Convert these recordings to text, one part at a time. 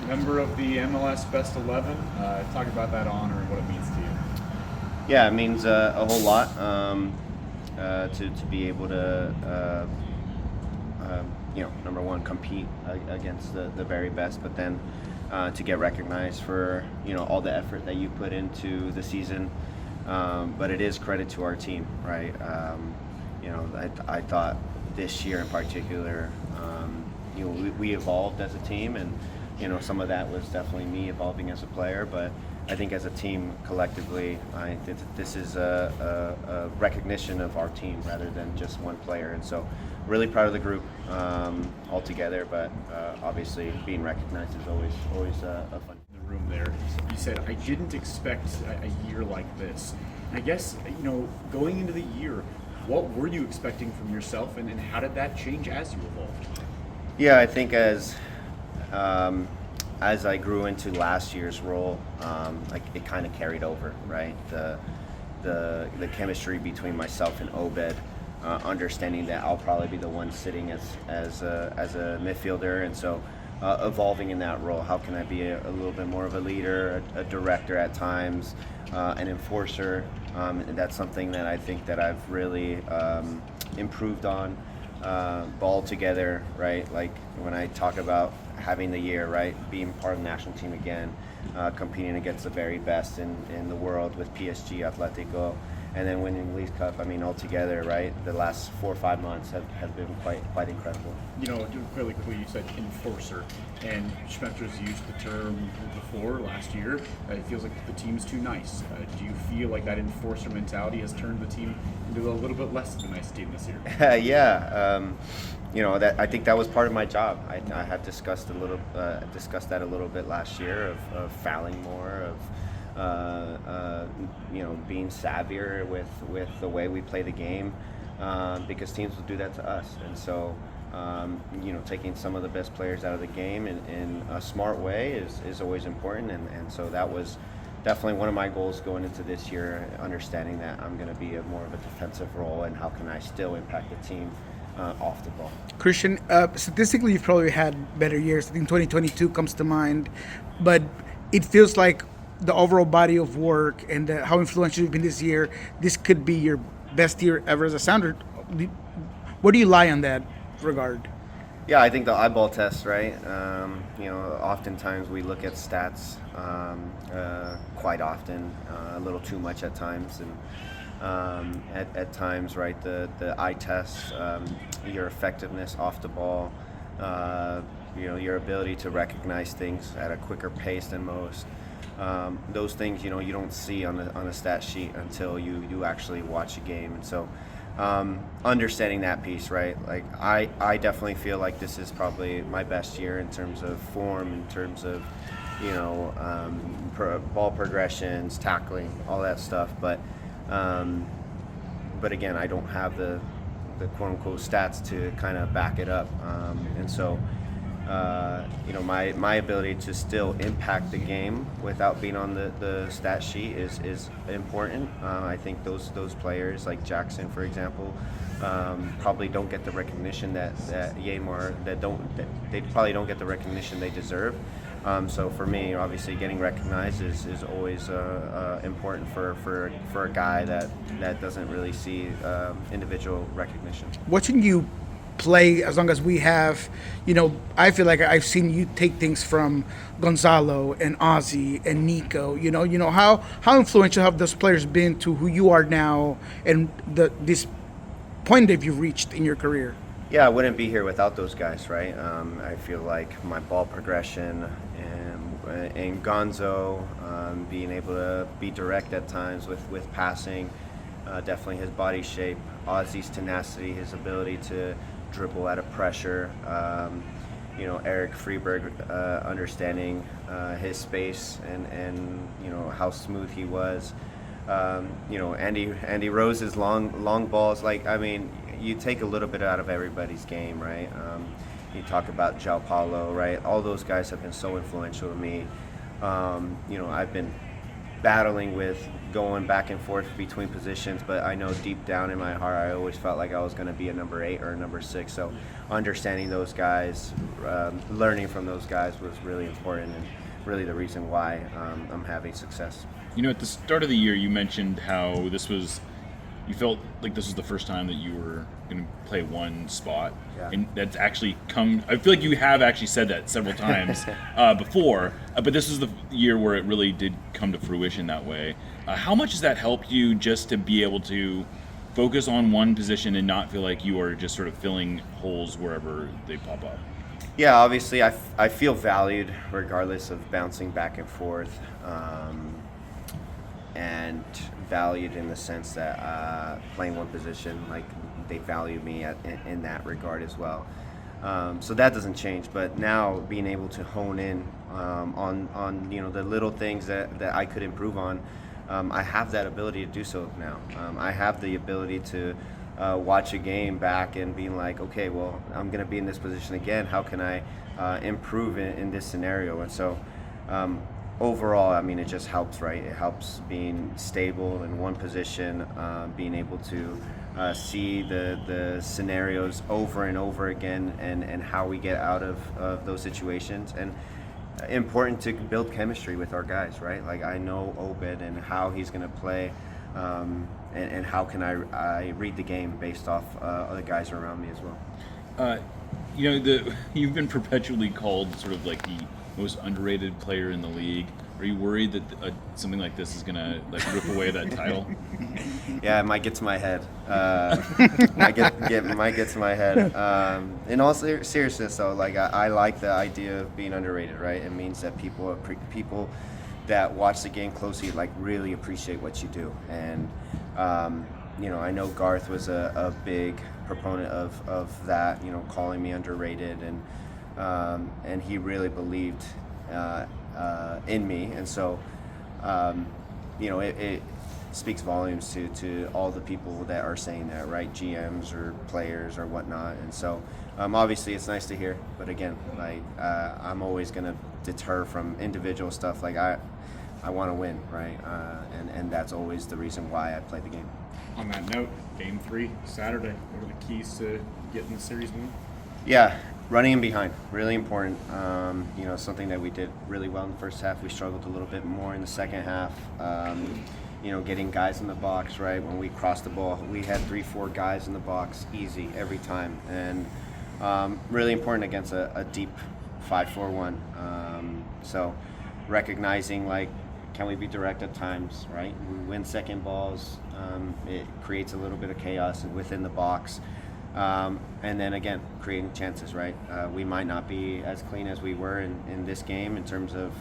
Member of the MLS Best 11. Talk about that honor and what it means to you. Yeah, it means a whole lot to be able to, number one, compete against the very best, but then to get recognized for all the effort that you put into the season. But it is credit to our team, right? I thought this year in particular, we evolved as a team, and some of that was definitely me evolving as a player, but I think as a team collectively, I think this is a recognition of our team rather than just one player, and so really proud of the group all together. But obviously, being recognized is always a fun. In the room there, you said, I didn't expect a year like this. I guess, going into the year, what were you expecting from yourself, and how did that change as you evolved? Yeah, I think as I grew into last year's role, like it kind of carried over, right? The chemistry between myself and Obed, understanding that I'll probably be the one sitting as a midfielder, and so evolving in that role. How can I be a little bit more of a leader, a director at times, an enforcer? And that's something that I think that I've really improved on. Ball together, right? Like when I talk about having the year, right? Being part of the national team again, competing against the very best in the world with PSG, Atletico, and then winning the League Cup. I mean, altogether, right? The last 4 or 5 months have been quite incredible. Really quickly, you said enforcer, and Schmetter's used the term before last year. It feels like the team's too nice. Do you feel like that enforcer mentality has turned the team into a little bit less of a nice team this year? Yeah, that I think that was part of my job. I have discussed that a little bit last year of fouling more, of being savvier with the way we play the game, because teams will do that to us, and so taking some of the best players out of the game in a smart way is always important, and so that was definitely one of my goals going into this year, understanding that I'm going to be more of a defensive role, and how can I still impact the team off the ball. Christian, statistically, you've probably had better years. I think 2022 comes to mind, but it feels like the overall body of work and how influential you've been this year, this could be your best year ever as a Sounder. Where do you lie on that regard? Yeah, I think the eyeball test, right? Oftentimes we look at stats quite often, a little too much at times, and at times, right, the eye test, your effectiveness off the ball, your ability to recognize things at a quicker pace than most. Those things, you don't see on the stat sheet until you actually watch a game, and so understanding that piece, right? Like I definitely feel like this is probably my best year in terms of form, in terms of ball progressions, tackling, all that stuff. But again, I don't have the quote unquote stats to kind of back it up, and so. My ability to still impact the game without being on the stat sheet is important. I think those players like Jackson, for example, probably don't get the recognition that Yamar they probably don't get the recognition they deserve. So for me, obviously, getting recognized is always important for a guy that doesn't really see individual recognition. Watching you play as long as we have, I feel like I've seen you take things from Gonzalo and Ozzy and Nico. How influential have those players been to who you are now and this point that you've reached in your career? Yeah, I wouldn't be here without those guys, right? I feel like my ball progression and Gonzo, being able to be direct at times with passing, definitely his body shape, Ozzy's tenacity, his ability to dribble out of pressure, Eric Freeberg, understanding his space and how smooth he was. Andy Rose's long balls. Like, I mean, you take a little bit out of everybody's game, right? You talk about João Paulo, right? All those guys have been so influential to me. I've been battling with going back and forth between positions, but I know deep down in my heart I always felt like I was going to be a number 8 or a number 6. So understanding those guys, learning from those guys was really important and really the reason why I'm having success. You know, at the start of the year, you mentioned how you felt like this was the first time that you were going to play one spot. Yeah. And that's actually I feel like you have actually said that several times before, but this is the year where it really did come to fruition that way. How much has that helped you just to be able to focus on one position and not feel like you are just sort of filling holes wherever they pop up? Yeah, obviously I feel valued regardless of bouncing back and forth, and valued in the sense that playing one position, like they value me in that regard as well. So that doesn't change, but now being able to hone in on the little things that I could improve on, I have that ability to do so now. I have the ability to watch a game back and being like, okay, well, I'm going to be in this position again. How can I improve in this scenario? And so overall, I mean, it just helps, right? It helps being stable in one position, being able to see the scenarios over and over again and how we get out of those situations. And important to build chemistry with our guys, right? Like I know Obed and how he's going to play, and how can I read the game based off other guys around me as well. You've been perpetually called sort of like the most underrated player in the league. Are you worried that something like this is gonna like rip away that title? Yeah, it might get to my head. Might get to my head. In all seriousness, though, like I like the idea of being underrated, right? It means that people that watch the game closely like really appreciate what you do, and I know Garth was a big proponent of that, calling me underrated, and he really believed in me, and so it speaks volumes to all the people that are saying that, right? GMs or players or whatnot, and so obviously it's nice to hear, but again, like I'm always gonna deter from individual stuff. Like I want to win, right? And that's always the reason why I play the game. On that note, Game 3 Saturday. What are the keys to getting the series win? Yeah, running in behind, really important. Something that we did really well in the first half. We struggled a little bit more in the second half. Getting guys in the box, right? When we crossed the ball, we had 3-4 guys in the box, easy every time, and really important against a deep 5-4-1. So recognizing, like, can we be direct at times, right? We win second balls. It creates a little bit of chaos within the box. And then again, creating chances, right? We might not be as clean as we were in this game in terms of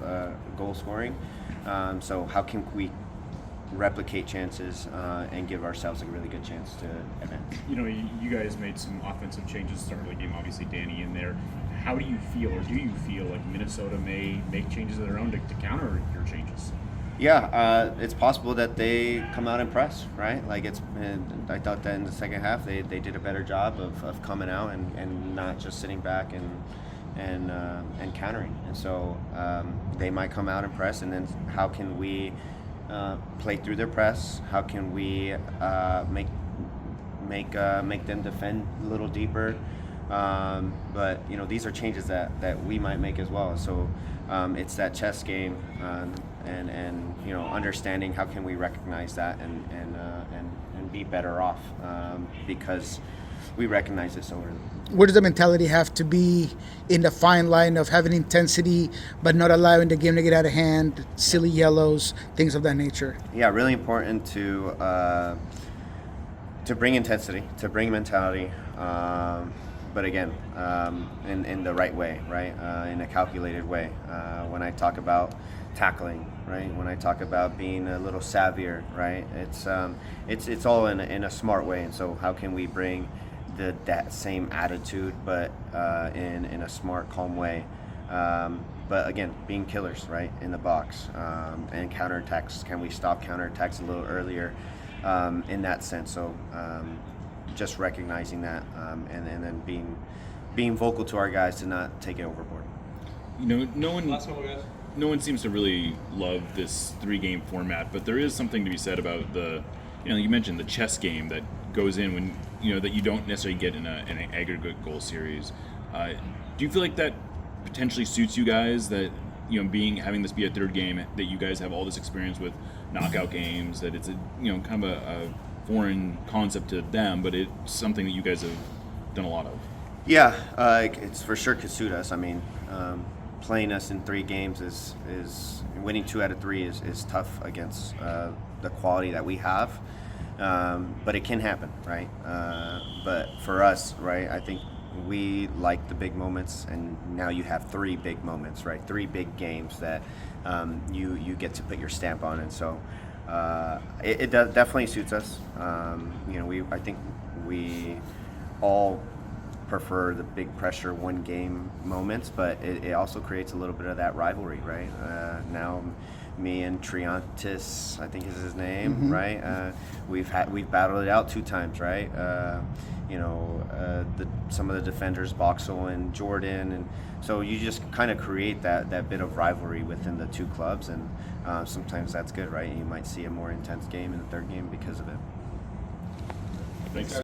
goal scoring. So how can we replicate chances and give ourselves a really good chance to advance? You guys made some offensive changes at the start of the game, obviously Danny in there. How do you feel, or do you feel like Minnesota may make changes of their own to counter your changes? Yeah, it's possible that they come out and press, right? Like I thought that in the second half they did a better job of coming out and not just sitting back and countering. And so they might come out and press, and then how can we play through their press? How can we make them defend a little deeper? But these are changes that we might make as well. So it's that chess game, and understanding how can we recognize that and be better off because we recognize it so early. Where does the mentality have to be in the fine line of having intensity but not allowing the game to get out of hand, silly yellows, things of that nature? Yeah, really important to bring intensity, to bring mentality, but again, in the right way, right? In a calculated way. When I talk about tackling, right? When I talk about being a little savvier, right? It's all in a smart way. And so how can we bring that same attitude, but in a smart, calm way? But again, being killers, right, in the box, and counterattacks. Can we stop counterattacks a little earlier in that sense? So just recognizing that, and then being vocal to our guys to not take it overboard. No one. Last couple guys. no one seems to really love this 3-game format, but there is something to be said about the, you mentioned the chess game that goes in when, that you don't necessarily get in an aggregate goal series. Do you feel like that potentially suits you guys, that, having this be a 3rd game, that you guys have all this experience with knockout games, that it's a, kind of a foreign concept to them, but it's something that you guys have done a lot of? Yeah, it's for sure could suit us. I mean, playing us in 3 games is winning 2 out of 3 is tough against the quality that we have, but it can happen, right? But for us, right, I think we like the big moments, and now you have 3 big moments, right? 3 big games that you get to put your stamp on, and so it definitely suits us. I think we all prefer the big pressure 1-game moments, but it also creates a little bit of that rivalry, right? Now me and Triantis, I think is his name, right? We've battled it out 2 times, right? Some of the defenders, Boxall and Jordan, and so you just kind of create that bit of rivalry within the 2 clubs, and sometimes that's good, right? You might see a more intense game in the 3rd game because of it. Thanks.